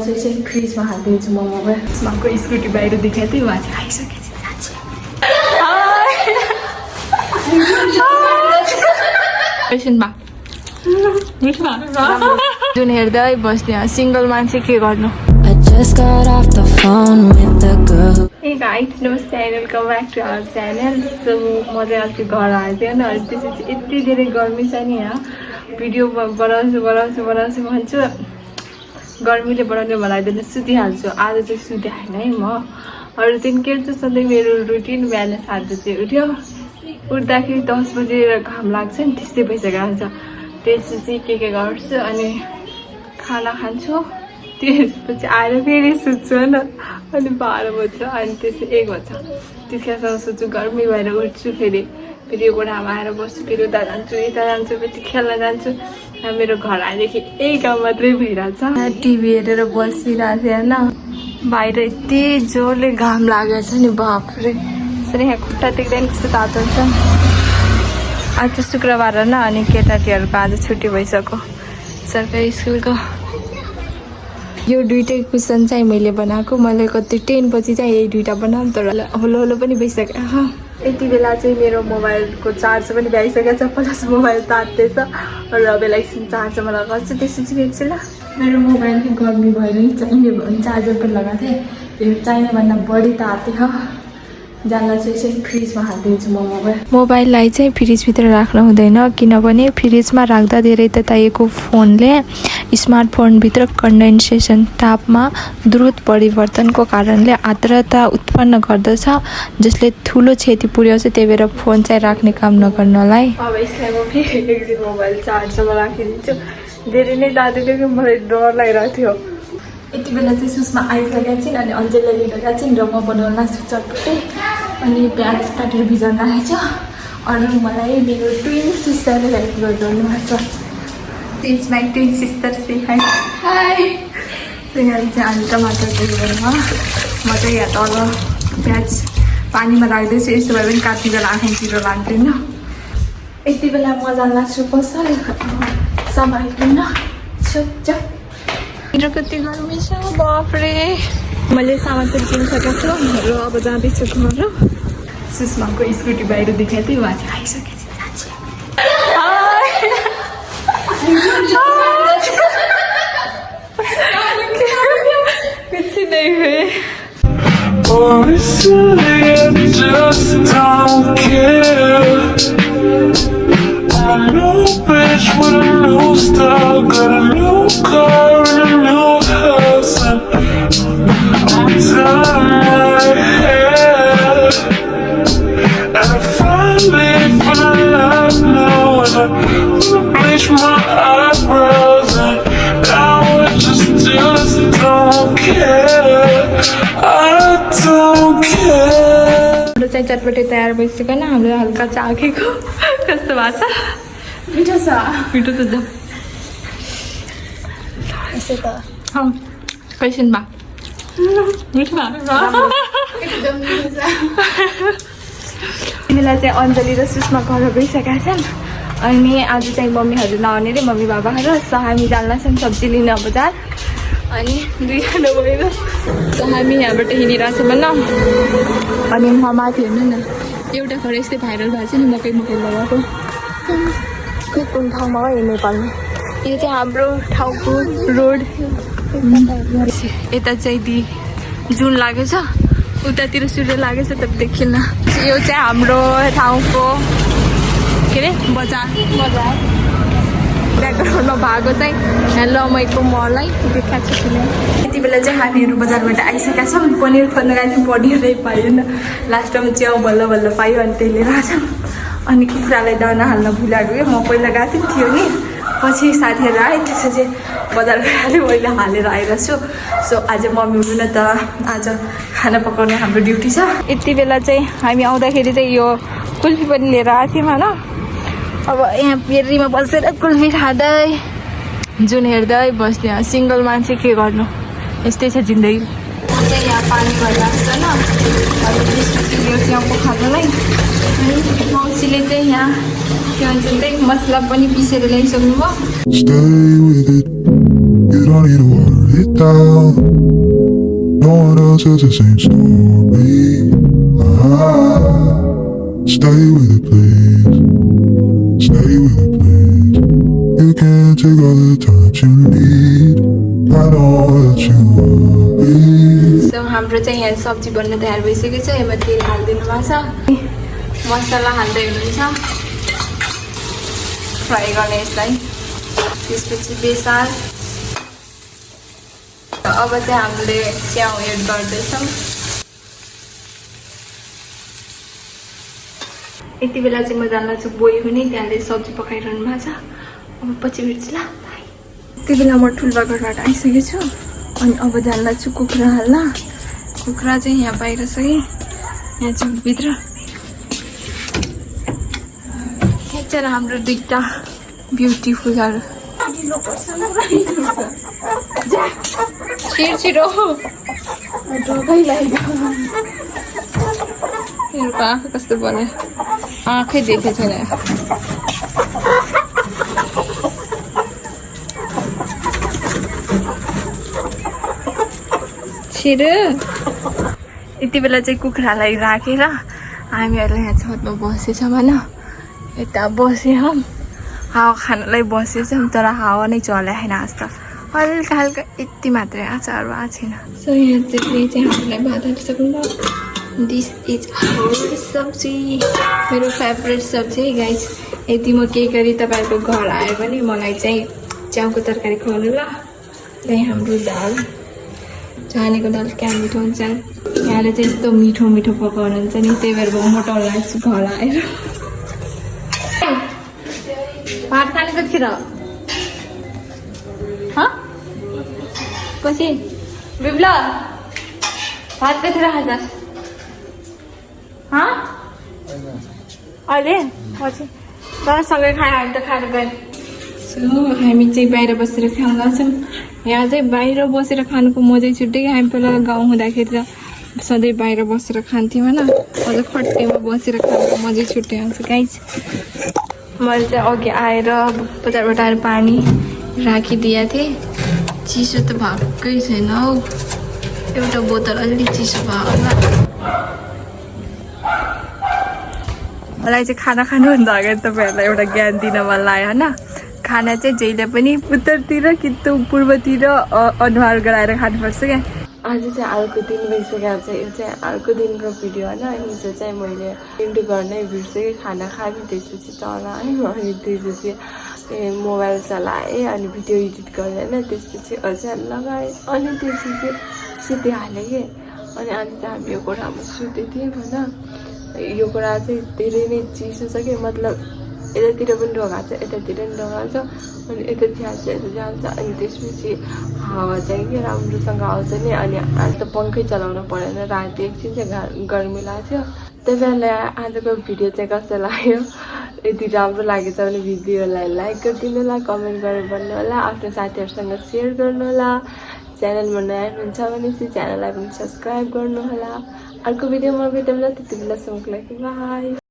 चाहिँ फ्रिजमा हालिदिन्छु मोमो उहाँको स्कुटी बाहिर देखाएको थिएँ उहाँ चाहिँ आइसकेपछि जुन हेर्दै बस्ने सिङ्गल मान्छे के गर्नु। ए गाइस नमस्ते and welcome back to our channel. So म चाहिँ अस्ति घर आएको थिएँ अनि त्यसपछि यति धेरै गर्मी छ नि यहाँ भिडियो बनाउँछु भन्छु गर्मीले बनाउने बनाइदिनु सुतिहाल्छु। आज चाहिँ सुते होइन है म। अरू दिन के चाहिँ सधैँ मेरो रुटिन बिहान 7 बजे उठ्यो उठ्दाखेरि 10 बजे घाम लाग्छ नि त्यस्तै भइसकेको हुन्छ। त्यसपछि के गर्छु अनि खाना खान्छु त्यसपछि आएर फेरि सुत्छु होइन अनि 12 बज्छ अनि त्यसपछि 1 बज्छ त्यतिखेरसम्म सुत्छु। गर्मी भएर उठ्छु फेरि गोडामा आएर बस्छु फेरि उता जान्छु यता जान्छु पछि खेल्न जान्छु। मेरो घर आएदेखि यही काम मात्रै भइरहेछ। टिभी हेरेर बसिरहेको थिएँ होइन बाहिर यति जोरले घाम लागेको छ नि बाफ्रे। यसरी यहाँ खुट्टा देख्दैन कस्तो तातो हुन्छ। आज शुक्रबार होइन अनि केटाटीहरूको आज छुट्टी भइसक्यो सरकारी स्कुलको। यो दुइटै कुसन चाहिँ मैले बनाएको मैले कति 10 बजी चाहिँ यही दुइटा बनाऊँ तर होलो पनि भइसक्यो। यति बेला चाहिँ मेरो मोबाइलको चार्ज पनि भ्याइसकेको छ प्लस मोबाइल तात्दैछ र बेला एकछिन चार्जरमा लगाउँछु त्यसपछि भेट्छु ल। मेरो मोबाइल चाहिँ गर्मी भएर नि चाहिने भने चार्जर पनि लगाएको थिएँ त्यो चाहिने भन्दा बढी तात्यो जानलाई चाहिँ फ्रिजमा हालिदिन्छु म मोबाइललाई चाहिँ फ्रिजभित्र राख्नु हुँदैन किनभने फ्रिजमा राख्दा धेरै तताएको फोनले स्मार्टफोनभित्र कन्डेन्सेसन तापमा द्रुत परिवर्तनको कारणले आर्द्रता उत्पन्न गर्दछ जसले ठुलो क्षति पुर्याउँछ। त्यही भएर फोन चाहिँ राख्ने काम नगर्नलाई। अब यसलाई म फेरि एकदिन मोबाइल चार्जमा राखिदिन्छु। धेरै नै तातेको कि मलाई डर लागिरहेको थियो। यति बेला चाहिँ सुषमा आइसकेका छिन् अनि अञ्जलीले लिएर गएको छिन् र म बनाउन लाग्छु चटपटे अनि प्याज काटेर भिजाउन राखेको छु। अरू मलाई मेरो ट्विन सिस्टरले हेल्प गरिदिनु भएको छ। Is my twin sister say high high. यहाँ चाहिँ अनि टमाटर बनाउनुमा म चाहिँ यहाँ तल प्याज पानीमा राख्दैछु यस्तो भए पनि काटेर राख्नु छिटो लाग्दैन। यति बेला मजा लाग्छु पसल समाइदिन छोच्छ मेरो कति गर्मी छ बाफ्रे। मैले सामान पनि किनिसकेको छु र अब जाँदैछु घर। सुषमाको स्कुटी बाहिर देखाएको थिएँ उहाँ चाहिँ आइसकेपछि कुछ नहीं हुए। चाहिँ चटपटे तयार भइसक्यो न हाम्रो हल्का चाखेको कस्तो भएको छ मिठो छ मिठो त यसो त कैसन बा मिठो एकदम मिठो छ। तिमीलाई चाहिँ अञ्जली र सुषमा घर गइसकेका छन् अनि आज चाहिँ मम्मीहरू नआउने रे मम्मी बाबाहरू र हामी जान्न छन् सब्जी लिन बजार अनि दुईजना गएर हामी यहाँबाट हिँडिरहेको छौँ भन्न। अनि म माथि हेर्नु न एउटा घर यस्तै भाइरल भएको छ नि मकै लगाएको कुन ठाउँमा हो यो नेपालमा। यो चाहिँ हाम्रो ठाउँको रोड यता चाहिँ दि जुन लागेछ उतातिर सूर्य लागेछ त देखिन्न। यो चाहिँ हाम्रो ठाउँको के अरे बजार ब्याकग्राउन्डमा भएको चाहिँ लमैको मललाई देखाएको छु। यति बेला चाहिँ हामीहरू बजारबाट आइसकेका छौँ। पनिर खोज्न गएको थियौँ पनिरै पाइएन लास्टमा च्याउ बल्ल पायो अनि त्यही लिएर आएको छौँ। अनि कुखुरालाई दाना हाल्न भुलाएको म पहिला गएको थियो नि पछि साथीहरू आयो त्यसपछि बजार गएर मैले हालेर आइरहेको छु। सो आज मम्मी हुनु न त आज खाना पकाउने हाम्रो ड्युटी छ। यति बेला चाहिँ हामी आउँदाखेरि चाहिँ यो कुल्फी पनि लिएर आएको थियौँ होइन। अब यहाँ पेरीमा बसेर कुल्फी खाँदै जुन हेर्दै बस्ने सिङ्गल मान्छे के गर्नु यस्तै छ जिन्दगी। चाहिँ यहाँ पानी भइरहेको छ होइन यो च्याउको खाँदालाई मौसीले चाहिँ यहाँ के भन्छ त्यही मसला पनि पिसेर ल्याइसक्नु भयो। it down. No one else has the same story. Stay with it, please. Stay with it, please. You can take all the time you need. I know that you worry. So हाम्रो चाहिँ यहाँ सब्जी बन्न तयार भइसकेको छ यसमा तेल हालिदिनु भएको छ मसला हाल्दै हुनुहुन्छ फ्राई गर्ने यसलाई त्यसपछि बेसार अब चाहिँ हामीले स्याउ एड गर्दैछौँ यति बेला चाहिँ म जान लाग्छु बोइ हुने त्यहाँले सब्जी पकाइरहनु भएको छ अब पछि भेट्छु ल यति बेला म ठुलबगरबाट आइसकेको छु अनि अब जान लाग्छु कुखुरा हाल्न कुखुरा चाहिँ यहाँ बाहिर छ कि यहाँ चाहिँ भित्र खिचेर हाम्रो दुईटा ब्युटिफुलहरू छिटो यिनीहरूको आँखा कस्तो बन्यो आँखै देखेको छैन छिटो यति बेला चाहिँ कुखुरालाई राखेर हामीहरूले यहाँ छतमा बसेछौँ होइन यता बसेछौँ हावा खानलाई बसेछौँ तर हावा नै चलाएन आज त हल्का हल्का यति मात्रै आएको छ अरू आएको छैन सो यहाँ चाहिँ हामीलाई भात हालिसक्नु दिस इज आवर सब्जी मेरो फेभरेट सब्जी है गाइस यदि म केही गरी तपाईँहरूको घर आयो भने मलाई चाहिँ च्याउको तरकारी खुवाउनु ल त्यही हाम्रो दाल चानेको दाल क्या मिठो हुन्छ यहाँले चाहिँ यस्तो मिठो मिठो पकाउनुहुन्छ नि त्यही भएर म मोटाउनु लाग्छु घर आएर भात खाने कतिखेर पछि बिप्ल भात कतिखेर खान्छ अहिले पछि सँगै खायो हामी त खाएर गयो सो हामी चाहिँ बाहिर बसेर खान लाग्छौँ यहाँ चाहिँ बाहिर बसेर खानुको मजै छुट्टै हामी पहिला गाउँ हुँदाखेरि त सधैँ बाहिर बसेर खान्थ्यौँ होइन अझ खट्टेमा बसेर खानुको मजै छुट्टै आउँछ गाइस मैले चाहिँ अघि आएर बजारबाट आएर पानी राखिदिएको थिएँ चिसो त भएकै छैन हौ एउटा बोतल अलिक चिसो भयो होला मलाई चाहिँ खाना खानुभन्दा अगाडि तपाईँहरूलाई एउटा ज्ञान दिन मन लाग्यो होइन खाना चाहिँ जहिले पनि उत्तरतिर कि त पूर्वतिर अनुहार गराएर खानुपर्छ क्या आज चाहिँ अर्को दिन भइसक्यो छ यो चाहिँ अर्को दिनको भिडियो होइन हिजो चाहिँ मैले इन्टु गर्नै बिर्सेँ खाना खाएँ त्यसपछि चलाएँ अनि त्यसपछि मोबाइल चलाएँ अनि भिडियो एडिट गरेँ होइन त्यसपछि अझ्यान लगाएँ अनि त्यसपछि सुतिहालेँ कि अनि आज चाहिँ हामी यो कोठामा सुतेको थियौँ होइन यो कुरा चाहिँ धेरै नै चिसो छ कि मतलब यतातिर पनि ढोका छ यतातिर पनि ढोका छ अनि यता जान्छ यता जान्छ अनि त्यसपछि हावा चाहिँ के राम्रोसँग आउँछ नि अनि आज त पङ्खै चलाउनु परेन राति एकछिन चाहिँ गर्मी लाग्थ्यो तपाईँहरूलाई आजको भिडियो चाहिँ कस्तो लाग्यो यदि राम्रो लागेछ भने भिडियोलाई लाइक गरिदिनु होला कमेन्ट गरेर भन्नु होला आफ्नो साथीहरूसँग सेयर गर्नु होला च्यानलमा नयाँ हुनुहुन्छ भने चाहिँ च्यानललाई पनि सब्सक्राइब गर्नु होला अर्को भिडियोमा भेटौँला त्यति बेलासम्मको लागि बाई